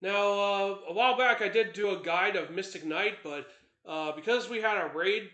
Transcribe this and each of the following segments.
Now, a while back, I did do a guide of Mystic Knight, but because we had a raid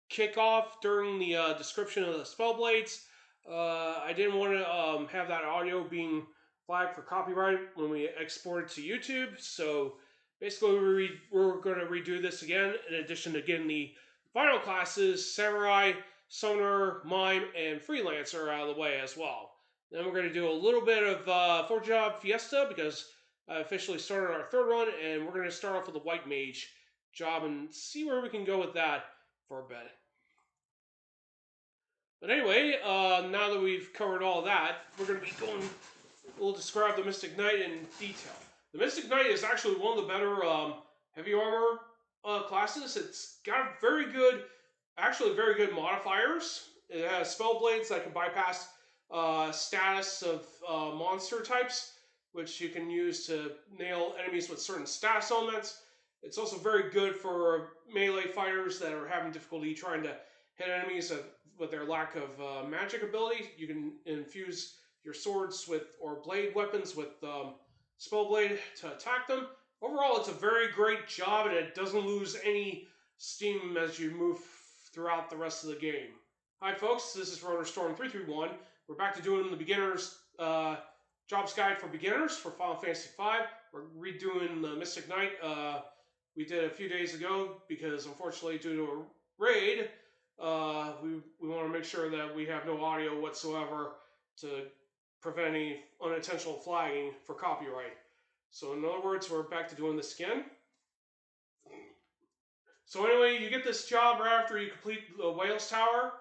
kickoff during the description of the Spellblades, I didn't want to have that audio being flagged for copyright when we export it to YouTube. So basically, we're going to redo this again, in addition to getting the final classes, Samurai, Summoner, Mime, and Freelancer out of the way as well. Then we're going to do a little bit of 4-job Fiesta because I officially started our third run, and we're going to start off with a white mage job and see where we can go with that for a bit. But anyway, now that we've covered all that, we're going to be going. We'll describe the Mystic Knight in detail. The Mystic Knight is actually one of the better heavy armor classes. It's got actually very good modifiers. It has spellblades that can bypass status of monster types, which you can use to nail enemies with certain status elements. It's also very good for melee fighters that are having difficulty trying to hit enemies with their lack of magic ability. You can infuse your swords or blade weapons with Spellblade to attack them. Overall, it's a very great job, and it doesn't lose any steam as you move throughout the rest of the game. Hi folks, this is Rotor Storm 331. We're back to doing the beginners jobs guide for beginners for Final Fantasy V. We're redoing the Mystic Knight. We did a few days ago because unfortunately due to a raid, we want to make sure that we have no audio whatsoever to prevent any unintentional flagging for copyright. So in other words, we're back to doing this again. So anyway, you get this job right after you complete the Whales Tower,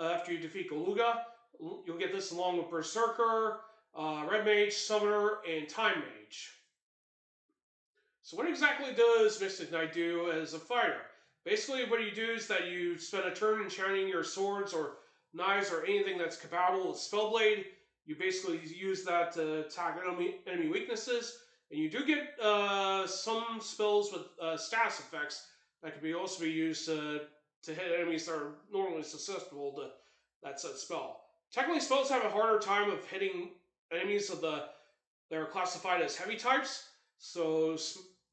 after you defeat Galuga. You'll get this along with Berserker, Red Mage, Summoner, and Time Mage. So what exactly does Mystic Knight do as a fighter? Basically, what you do is that you spend a turn enchanting your swords or knives or anything that's compatible with Spellblade. You basically use that to attack enemy weaknesses. And you do get some spells with status effects that can also be used to hit enemies that are normally susceptible to that said spell. Technically, spells have a harder time of hitting enemies that are classified as heavy types. So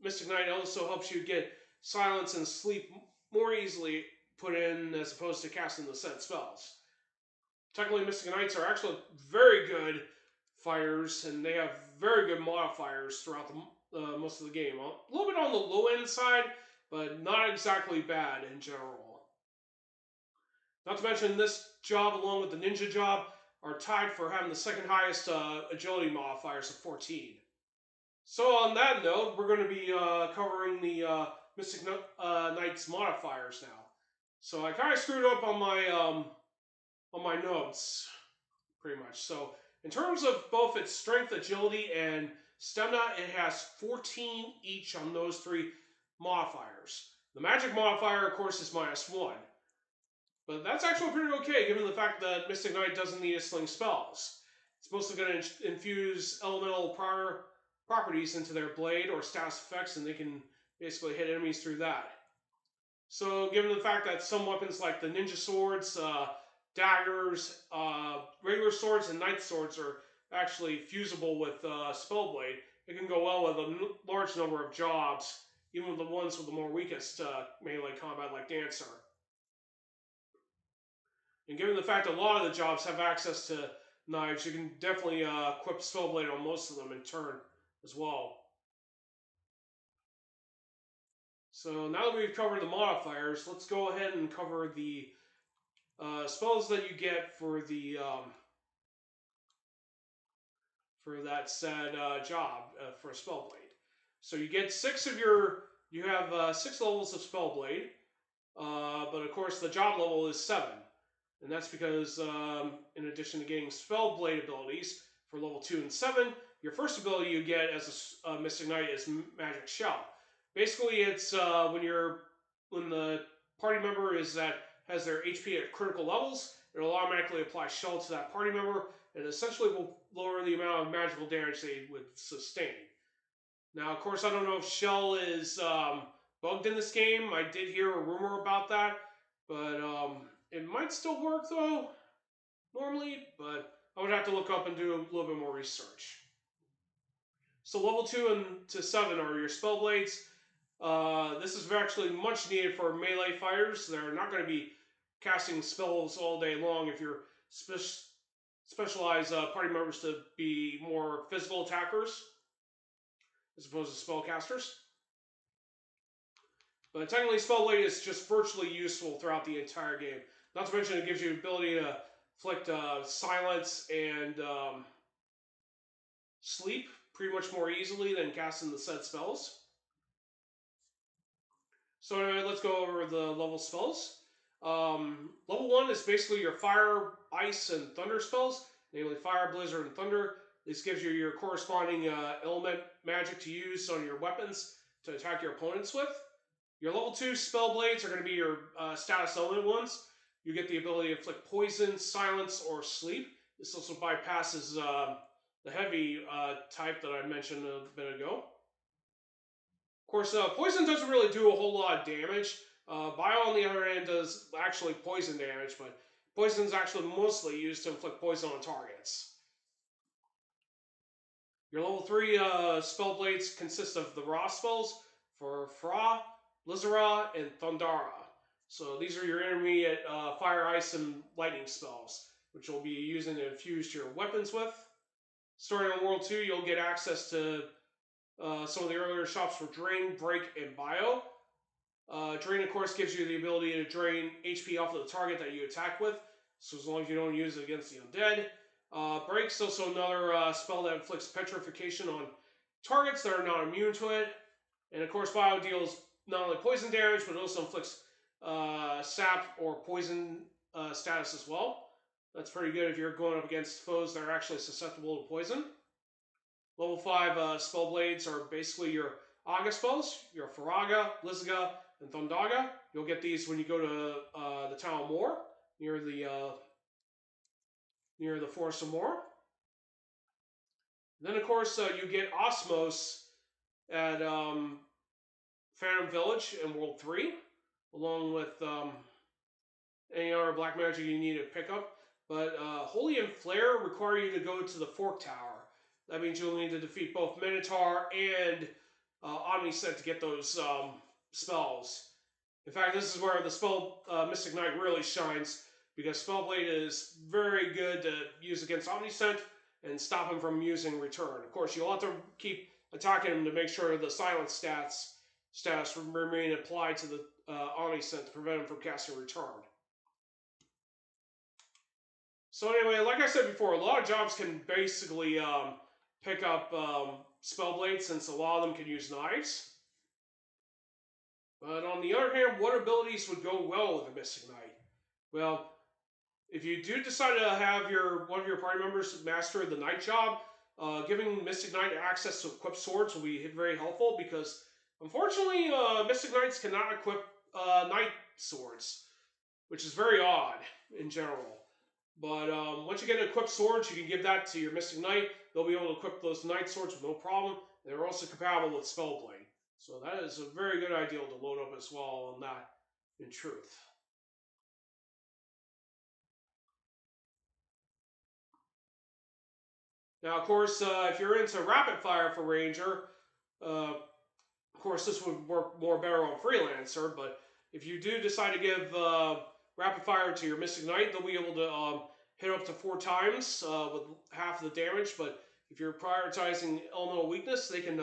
Mystic Knight also helps you get silence and sleep more easily put in as opposed to casting the said spells. Technically, Mystic Knights are actually very good fighters, and they have very good modifiers throughout the most of the game. A little bit on the low end side, but not exactly bad in general. Not to mention, this job, along with the ninja job, are tied for having the second highest agility modifiers of 14. So on that note, we're going to be covering the Mystic Knight's modifiers now. So I kind of screwed up on my notes, pretty much. So in terms of both its strength, agility, and stamina, it has 14 each on those three modifiers. The magic modifier, of course, is -1. But that's actually pretty okay, given the fact that Mystic Knight doesn't need to sling spells. It's mostly going to infuse elemental properties into their blade or status effects, and they can basically hit enemies through that. So given the fact that some weapons like the ninja swords, daggers, regular swords, and knight swords are actually fusible with Spellblade, it can go well with a large number of jobs, even with the ones with the more weakest melee combat like Dancer. And given the fact that a lot of the jobs have access to knives, you can definitely equip Spellblade on most of them in turn as well. So now that we've covered the modifiers, let's go ahead and cover the spells that you get for the for that said job for Spellblade. So you get you have 6 levels of Spellblade, but of course the job level is 7. And that's because, in addition to getting Spellblade abilities for level 2 and 7, your first ability you get as a Mystic Knight is Magic Shell. Basically, it's when the party member has their HP at critical levels, it'll automatically apply Shell to that party member, and essentially will lower the amount of magical damage they would sustain. Now, of course, I don't know if Shell is bugged in this game. I did hear a rumor about that, but it might still work, though, normally, but I would have to look up and do a little bit more research. So level 2 and to 7 are your spellblades. This is actually much needed for melee fighters. They're not going to be casting spells all day long if you're specialized party members to be more physical attackers as opposed to spellcasters. But technically, Spellblade is just virtually useful throughout the entire game. Not to mention, it gives you the ability to inflict silence and sleep pretty much more easily than casting the said spells. So anyway, let's go over the level spells. Level 1 is basically your fire, ice, and thunder spells, namely fire, blizzard, and thunder. This gives you your corresponding element magic to use on your weapons to attack your opponents with. Your level 2 spell blades are going to be your status element ones. You get the ability to inflict poison, silence, or sleep. This also bypasses the heavy type that I mentioned a bit ago. Of course, poison doesn't really do a whole lot of damage. Bio, on the other hand, does actually poison damage, but poison is actually mostly used to inflict poison on targets. Your level 3 spell blades consist of the raw spells for Fra, Blizzara, and Thundara. So these are your intermediate fire, ice, and lightning spells, which you'll be using to infuse your weapons with. Starting on World 2, you'll get access to some of the earlier shops for Drain, Break, and Bio. Drain, of course, gives you the ability to drain HP off of the target that you attack with, so as long as you don't use it against the undead. Break's also another spell that inflicts petrification on targets that are not immune to it. And of course, Bio deals not only poison damage, but it also inflicts sap or poison status as well. That's pretty good if you're going up against foes that are actually susceptible to poison. Level 5 Spellblades are basically your Aga spells, your Faraga, Blizzaga, and Thundaga. You'll get these when you go to the Town of Moor, near the Forest of Moor. Then, of course, you get Osmos at Phantom Village in World 3, along with any other black magic you need to pick up. But Holy and Flare require you to go to the Fork Tower. That means you'll need to defeat both Minotaur and Omniscient to get those spells. In fact, this is where the spell Mystic Knight really shines, because Spellblade is very good to use against Omniscient and stop him from using Return. Of course, you'll have to keep attacking him to make sure the silence status remain applied to the Omniscient to prevent him from casting Return. So anyway, like I said before, a lot of jobs can basically pick up Spellblade, since a lot of them can use knives. But on the other hand, what abilities would go well with a Mystic Knight? Well, if you do decide to have one of your party members master the Knight job, giving Mystic Knight access to equip swords will be very helpful, because unfortunately, Mystic Knights cannot equip Knight swords, which is very odd in general. But once you get equipped swords, you can give that to your Mystic Knight. They'll be able to equip those Knight swords with no problem. They're also compatible with Spellblade. So that is a very good idea to load up as well on that, in truth. Now, of course, if you're into rapid fire for Ranger, of course, this would work more better on Freelancer. But if you do decide to give rapid fire to your Mystic Knight, they'll be able to hit up to 4 times with half the damage. But if you're prioritizing elemental weakness, they can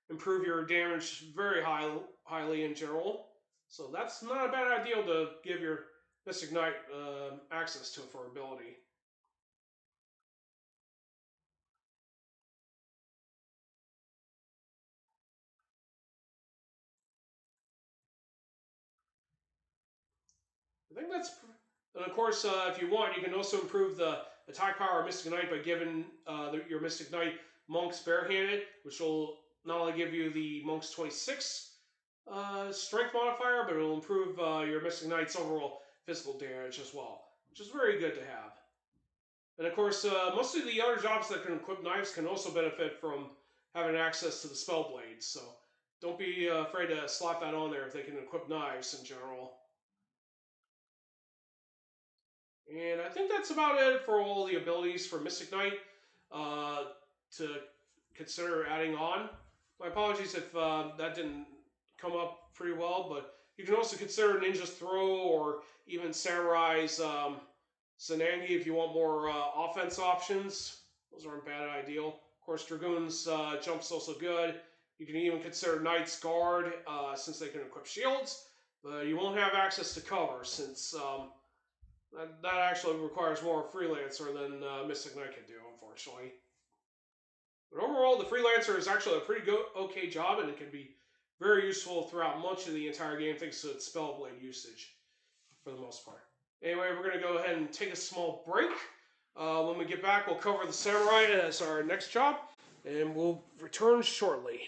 improve your damage very highly in general. So that's not a bad idea to give your Mystic Knight access to for ability. I think that's... And of course, if you want, you can also improve the attack power of Mystic Knight by giving your Mystic Knight Monks Barehanded, which will not only give you the Monk's 26 strength modifier, but it will improve your Mystic Knight's overall physical damage as well, which is very good to have. And of course, most of the other jobs that can equip knives can also benefit from having access to the Spellblades, so don't be afraid to slap that on there if they can equip knives in general. And I think that's about it for all the abilities for Mystic Knight. To consider adding on. My apologies if that didn't come up pretty well, but you can also consider Ninja's Throw or even Samurai's Sanangi if you want more offense options. Those aren't bad ideal. Of course, Dragoon's jump's also good. You can even consider Knight's Guard since they can equip shields, but you won't have access to cover since that actually requires more Freelancer than Mystic Knight can do, unfortunately. But overall, the Freelancer is actually a pretty okay job, and it can be very useful throughout much of the entire game thanks to its Spellblade usage, for the most part. Anyway, we're going to go ahead and take a small break. When we get back, we'll cover the Samurai as our next job, and we'll return shortly.